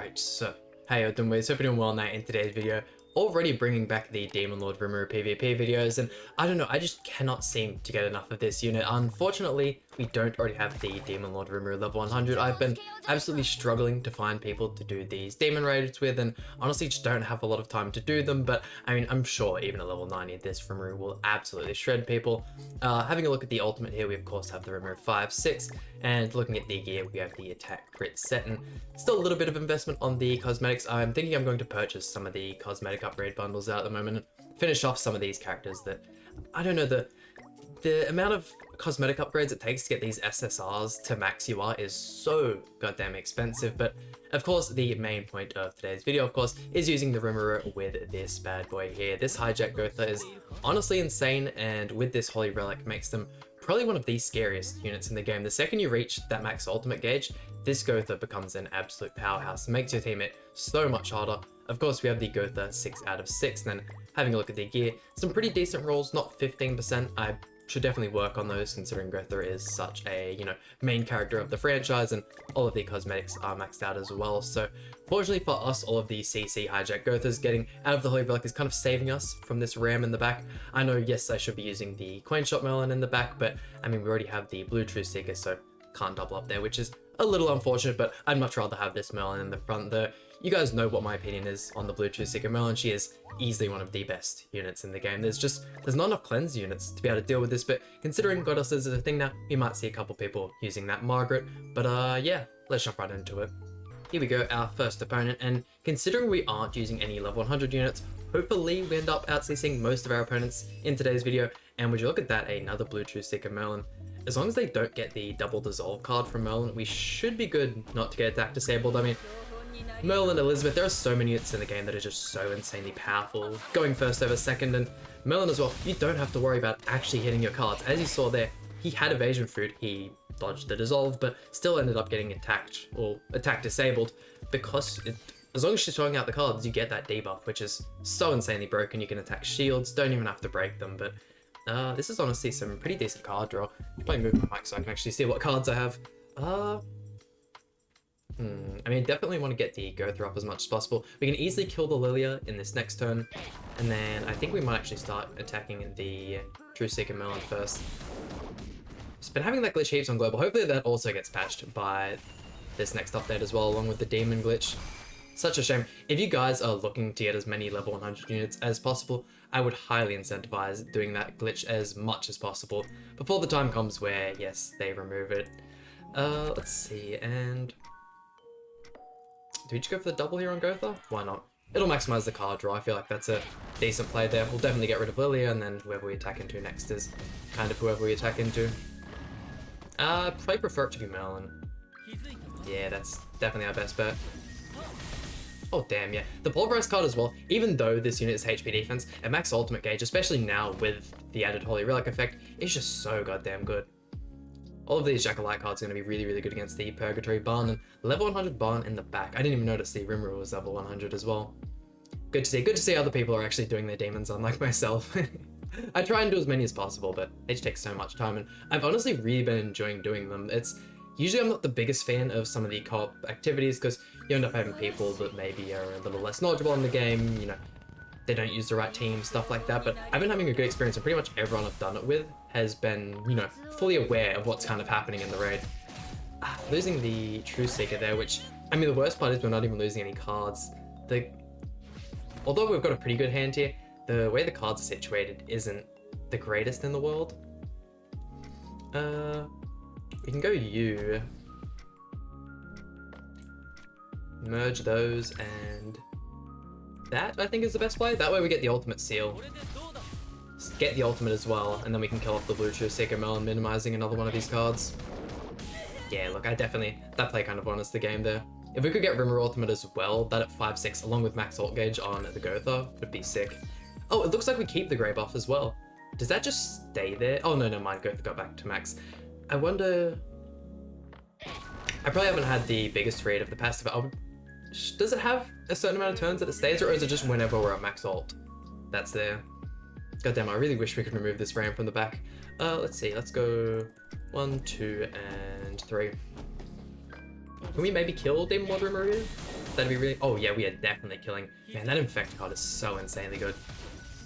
Alright, so how you doing, boys? Hope you're doing well now. In today's video, already bringing back the Demon Lord RIMURU PvP videos, and I don't know, I just cannot seem to get enough of this unit. Unfortunately, we don't already have the Demon Lord RIMURU level 100. I've been absolutely struggling to find people to do these demon raids with, and honestly just don't have a lot of time to do them, but I mean, I'm sure even a level 90 this RIMURU will absolutely shred people. Having a look at the ultimate here, we of course have the RIMURU 5, 6, and looking at the gear, we have the attack crit set, and still a little bit of investment on the cosmetics. I'm thinking I'm going to purchase some of the cosmetic upgrade bundles out at the moment and finish off some of these characters that, I don't know, the amount of cosmetic upgrades it takes to get these SSRs to max UR is so goddamn expensive. But of course, the main point of today's video, of course, is using the RIMURU with this bad boy here. This hijack GOWTHER is honestly insane, and with this Holy Relic makes them probably one of the scariest units in the game. The second you reach that max ultimate gauge, this GOWTHER becomes an absolute powerhouse. It makes your teammate so much harder. Of course, we have the GOWTHER 6 out of 6. Then having a look at the gear, some pretty decent rolls, not 15%. I should definitely work on those considering GOWTHER is such a, main character of the franchise, and all of the cosmetics are maxed out as well. So fortunately for us, all of the CC hijack GOWTHERs getting out of the Holy Relic is kind of saving us from this ram in the back. I know, yes, I should be using the Coin Shop Merlin in the back, but I mean, we already have the Blue True Seeker, so can't double up there, which is a little unfortunate, but I'd much rather have this Merlin in the front. You guys know what my opinion is on the Blue True Seeker Merlin. She is easily one of the best units in the game. There's not enough cleanse units to be able to deal with this, but considering Goddesses is a thing now, we might see a couple people using that Margaret. But yeah, let's jump right into it. Here we go, our first opponent, and considering we aren't using any level 100 units, hopefully we end up out-CCing most of our opponents in today's video. And would you look at that, another Blue True Seeker Merlin. As long as they don't get the double dissolve card from Merlin, we should be good not to get attack disabled. I mean, Merlin, Elizabeth, there are so many units in the game that are just so insanely powerful. Going first over second, and Merlin as well, you don't have to worry about actually hitting your cards. As you saw there, he had evasion fruit, he dodged the dissolve, but still ended up getting attacked, or attack disabled, because as long as she's throwing out the cards, you get that debuff, which is so insanely broken. You can attack shields, don't even have to break them, but this is honestly some pretty decent card draw. I'm playing move my mic so I can actually see what cards I have. I mean, definitely want to get the GOWTHER up as much as possible. We can easily kill the Lilia in this next turn, and then I think we might actually start attacking the True Seeker Merlin first. Just been having that glitch heaps on global. Hopefully that also gets patched by this next update as well, along with the demon glitch. Such a shame. If you guys are looking to get as many level 100 units as possible, I would highly incentivize doing that glitch as much as possible before the time comes where, yes, they remove it. Let's see, and do we just go for the double here on GOWTHER? Why not? It'll maximize the card draw. I feel like that's a decent play there. We'll definitely get rid of Lilia, and then whoever we attack into next is kind of whoever we attack into. Probably prefer it to be Merlin. Yeah, that's definitely our best bet. Oh damn, yeah. The Pulverize card as well, even though this unit is HP defense, at max ultimate gauge, especially now with the added Holy Relic effect, is just so goddamn good. All of these Jack-o'-lite cards are going to be really, really good against the Purgatory Barn, and level 100 Barn in the back. I didn't even notice the RIMURU was level 100 as well. Good to see other people are actually doing their demons, unlike myself. I try and do as many as possible, but they just take so much time, and I've honestly really been enjoying doing them. Usually I'm not the biggest fan of some of the co-op activities, because you end up having people that maybe are a little less knowledgeable in the game, they don't use the right team, stuff like that, but I've been having a good experience, and pretty much everyone I've done it with has been, fully aware of what's kind of happening in the raid. Losing the True Seeker there, which, I mean, the worst part is we're not even losing any cards. Although we've got a pretty good hand here, the way the cards are situated isn't the greatest in the world. We can go U, merge those, and that I think is the best play. That way we get the ultimate seal, get the ultimate as well, and then we can kill off the Blue True Seeker Merlin, minimizing another one of these cards. Yeah, look, that play kind of won us the game there. If we could get RIMURU ultimate as well, that at 5-6 along with max ult gauge on the GOWTHER would be sick. Oh, it looks like we keep the grey buff as well. Does that just stay there? Oh no, never mind, GOWTHER got back to max. I wonder, I probably haven't had the biggest read of the passive. Does it have a certain amount of turns that it stays, or is it just whenever we're at max ult that's there? Goddamn, I really wish we could remove this ram from the back. Let's see, let's go 1, 2, and 3. Can we maybe kill Demon Lord RIMURU here? That'd be really... Oh yeah, we are definitely killing. Man, that Infect card is so insanely good.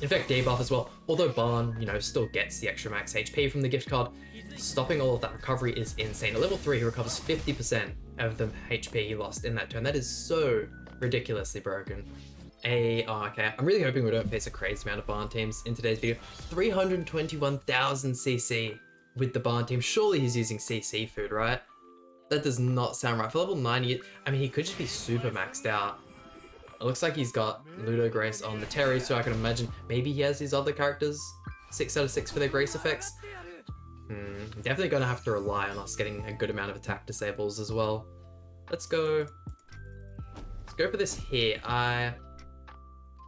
Infect debuff as well. Although Barn, you know, still gets the extra max HP from the gift card, stopping all of that recovery is insane. At level 3, he recovers 50% of the HP he lost in that turn. That is so ridiculously broken. Oh, okay. I'm really hoping we don't face a crazy amount of Barn teams in today's video. 321,000 CC with the Barn team. Surely he's using CC food, right? That does not sound right. For level 90, I mean, he could just be super maxed out. It looks like he's got Ludo Grace on the Terry, so I can imagine maybe he has these other characters 6 out of 6 for their Grace effects. Definitely gonna have to rely on us getting a good amount of attack disables as well. Let's go for this here. I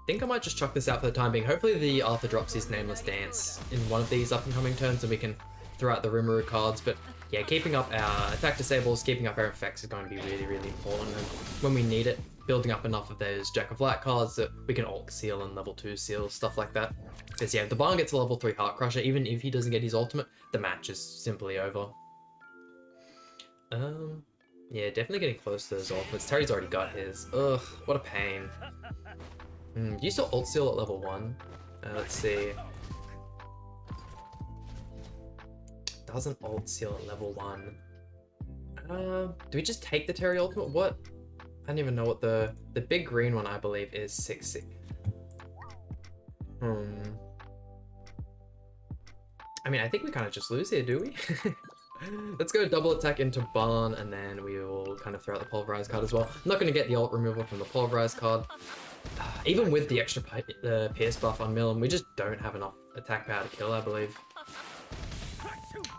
think I might just chuck this out for the time being. Hopefully the Arthur drops his Nameless Dance in one of these up and coming turns and we can throw out the RIMURU cards, but yeah, keeping up our attack disables, keeping up our effects is going to be really, really important, and when we need it, building up enough of those Jack of Light cards that we can ult seal and level 2 seal, stuff like that. Because yeah, if the Barn gets a level 3 Heart Crusher, even if he doesn't get his ultimate, the match is simply over. Yeah, definitely getting close to those ultimates. Terry's already got his. Ugh, what a pain. Do you still ult seal at level 1? Let's see. Doesn't ult seal at level 1. Do we just take the Terry ultimate? What? I don't even know what the big green one, I believe, is 6. I mean, I think we kind of just lose here, do we? Let's go double attack into Barn, and then we will kind of throw out the Pulverize card as well. I'm not going to get the ult removal from the Pulverize card. Even with the extra Pierce buff on Millum, we just don't have enough attack power to kill, I believe.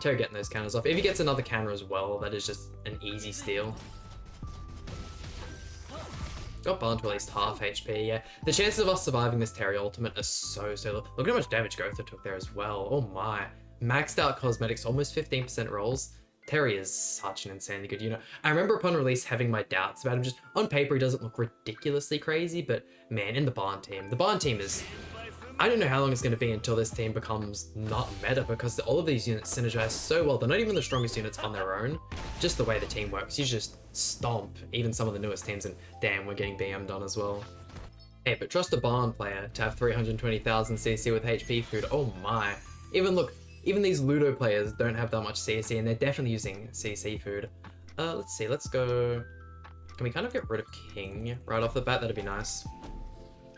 Terry getting those counters off. If he gets another counter as well, that is just an easy steal. Got Barn to at least half HP, yeah. The chances of us surviving this Terry ultimate are so low. Look at how much damage GOWTHER took there as well. Oh my. Maxed out cosmetics, almost 15% rolls. Terry is such an insanely good unit. I remember upon release having my doubts about him. Just on paper, he doesn't look ridiculously crazy, but man, in the Barn team is... I don't know how long it's going to be until this team becomes not meta, because all of these units synergize so well. They're not even the strongest units on their own. Just the way the team works, you just stomp even some of the newest teams, and damn, we're getting BM'd on as well. Hey, but trust a Barn player to have 320,000 CC with HP food. Oh my. Even these Ludo players don't have that much CC, and they're definitely using CC food. Let's see, let's go... Can we kind of get rid of King right off the bat? That'd be nice.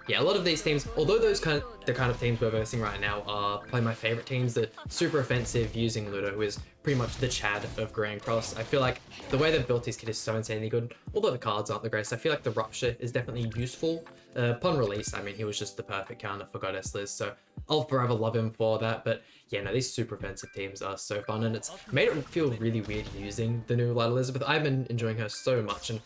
Yeah, a lot of these teams, although the kind of teams we're versing right now are probably my favorite teams, the super offensive using Ludo, who is pretty much the Chad of Grand Cross. I feel like the way they've built his kit is so insanely good. Although the cards aren't the greatest, I feel like the Rupture is definitely useful. Upon release, I mean, he was just the perfect counter for Goddess Liz, so I'll forever love him for that. But yeah, no, these super offensive teams are so fun, and it's made it feel really weird using the new Light Elizabeth. I've been enjoying her so much, and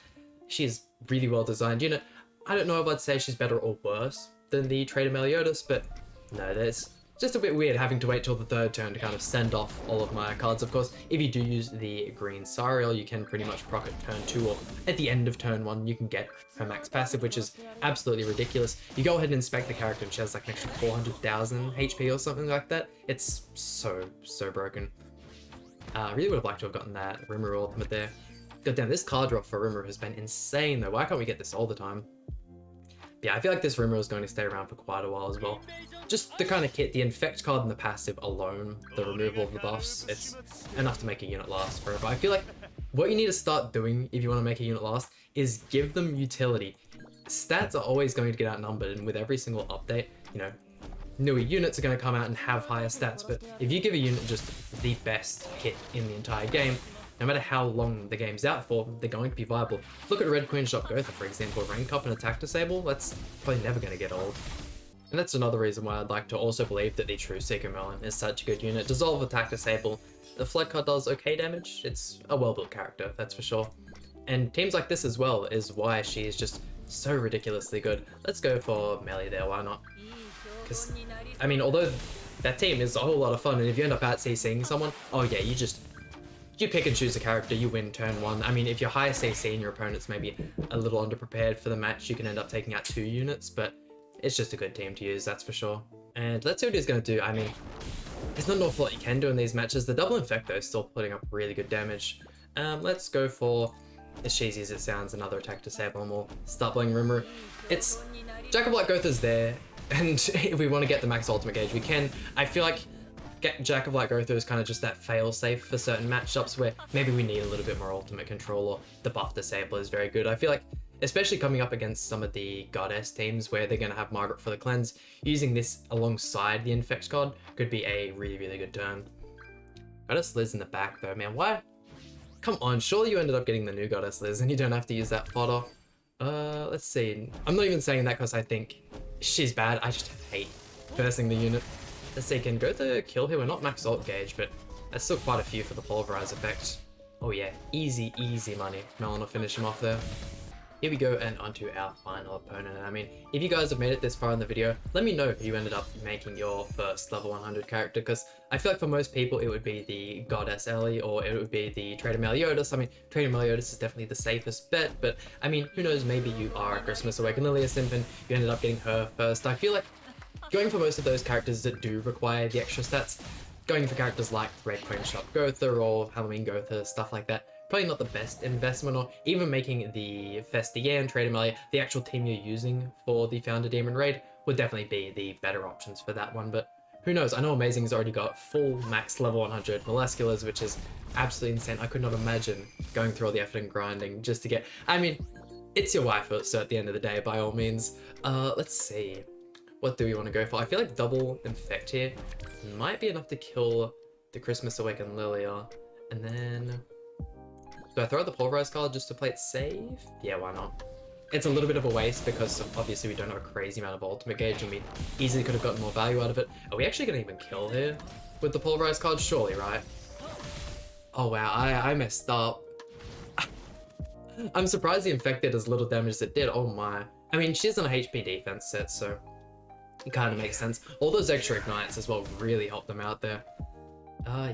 she's really well designed unit. I don't know if I'd say she's better or worse than the Trader Meliodas, but no, there's just a bit weird having to wait till the 3rd turn to kind of send off all of my cards. Of course, if you do use the green Sariel, you can pretty much proc at turn 2, or at the end of turn 1, you can get her max passive, which is absolutely ridiculous. You go ahead and inspect the character and she has like an extra 400,000 HP or something like that. It's so broken. I really would have liked to have gotten that RIMURU ultimate there. God damn, this card drop for RIMURU has been insane though. Why can't we get this all the time? Yeah, I feel like this RIMURU is going to stay around for quite a while as well. Just the kind of kit, the Infect card and the passive alone, the removal of the buffs, it's enough to make a unit last forever. I feel like what you need to start doing if you want to make a unit last is give them utility. Stats are always going to get outnumbered, and with every single update, you know, newer units are going to come out and have higher stats, but if you give a unit just the best kit in the entire game, no matter how long the game's out for, they're going to be viable. Look at Red Queen Shop GOWTHER, for example. Rank up and attack disable, that's probably never going to get old. And that's another reason why I'd like to also believe that the True Seeker Merlin is such a good unit. Dissolve, attack, disable. The Flood card does okay damage. It's a well-built character, that's for sure. And teams like this as well is why she is just so ridiculously good. Let's go for melee there, why not? Because, I mean, although that team is a whole lot of fun, and if you end up out-CCing someone, oh yeah, you pick and choose a character, you win turn 1. I mean, if you're higher CC and your opponent's maybe a little underprepared for the match, you can end up taking out 2 units, but it's just a good team to use, that's for sure. And let's see what he's going to do. I mean, there's not an awful lot you can do in these matches. The double infect though is still putting up really good damage. Let's go for as cheesy as it sounds, another attack disable and we'll start playing Rimuru. It's Jack of Light GOWTHER's there, and if we want to get the max ultimate gauge, we can. I feel like Jack of Light GOWTHER is kind of just that fail-safe for certain matchups where maybe we need a little bit more ultimate control, or the buff disable is very good. I feel like, especially coming up against some of the Goddess teams where they're going to have Margaret for the cleanse, using this alongside the Infect card could be a really, really good turn. Goddess Liz in the back though, man. Why? Come on, surely you ended up getting the new Goddess Liz and you don't have to use that fodder. Let's see. I'm not even saying that because I think she's bad. I just hate versing the unit. Let's see, can GOWTHER kill here? We're not max ult gauge, but that's still quite a few for the pulverize effect. Oh yeah, easy, easy money. Melon will finish him off there. Here we go, and onto our final opponent. I mean, if you guys have made it this far in the video, let me know who you ended up making your first level 100 character, because I feel like for most people it would be the Goddess Ellie, or it would be the Trader Meliodas. I mean, Trader Meliodas is definitely the safest bet, but I mean, who knows, maybe you are a Christmas Awakened Lilia simp and you ended up getting her first. I feel like going for most of those characters that do require the extra stats, going for characters like Red Queen Shop GOWTHER or Halloween GOWTHER, stuff like that, probably not the best investment, or even making the Festia and Trader Melee the actual team you're using for the Founder Demon Raid would definitely be the better options for that one. But who knows, I know Amazing's already got full max level 100 Molesculars, which is absolutely insane. I could not imagine going through all the effort and grinding just to get, I mean, it's your waifu, so at the end of the day, by all means. Let's see, what do we want to go for? I feel like double Infect here might be enough to kill the Christmas Awakened Lilia, and then do I throw out the Pulverize card just to play it safe? Yeah, why not? It's a little bit of a waste because obviously we don't have a crazy amount of ultimate gauge and we easily could have gotten more value out of it. Are we actually going to even kill here with the Pulverize card? Surely, right? Oh wow, I messed up. I'm surprised the Infect did as little damage as it did. Oh my. I mean, she's on a HP defense set, so it kind of makes sense. All those extra ignites as well really help them out there.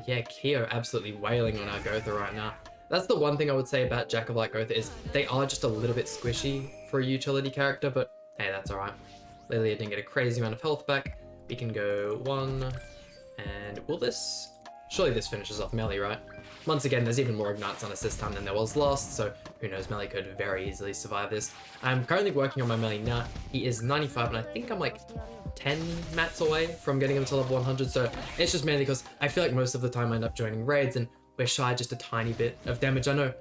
Yeah, Kyo absolutely wailing on our GOWTHER right now. That's the one thing I would say about Jack of Light GOWTHER is they are just a little bit squishy for a utility character, but hey, that's alright. Lilia didn't get a crazy amount of health back. We can go one, and will this? Surely this finishes off Melee, right? Once again, there's even more ignites on us this time than there was last, so who knows, Melee could very easily survive this. I'm currently working on my Melee now. He is 95, and I think I'm like 10 mats away from getting him to level 100, so it's just mainly because I feel like most of the time I end up joining raids and we're shy just a tiny bit of damage. I know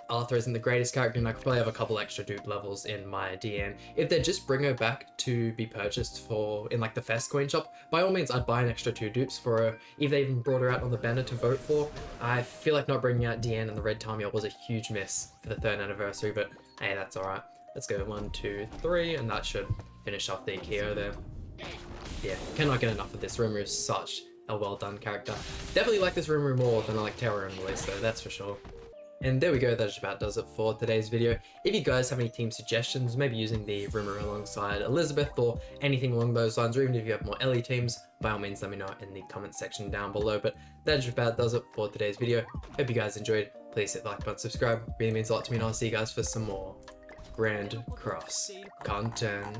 Arthur isn't the greatest character and I could probably have a couple extra dupe levels in my DN. If they just bring her back to be purchased for in like the Fest Coin shop, by all means I'd buy an extra 2 dupes for her. If they even brought her out on the banner to vote for, I feel like not bringing out DN and the Red Tamia was a huge miss for the 3rd anniversary, but hey, that's alright. Let's go 1, 2, 3, and that should finish off the Kyo there. Yeah, cannot get enough of this. Rimuru is such a well done character. Definitely like this Rimuru more than I like Terror and Release though, that's for sure. And there we go, that just about does it for today's video. If you guys have any team suggestions, maybe using the Rimuru alongside Elizabeth or anything along those lines, or even if you have more Ellie teams, by all means let me know in the comment section down below. But that just about does it for today's video. Hope you guys enjoyed. Please hit the like button, subscribe, really means a lot to me, and I'll see you guys for some more Grand Cross content.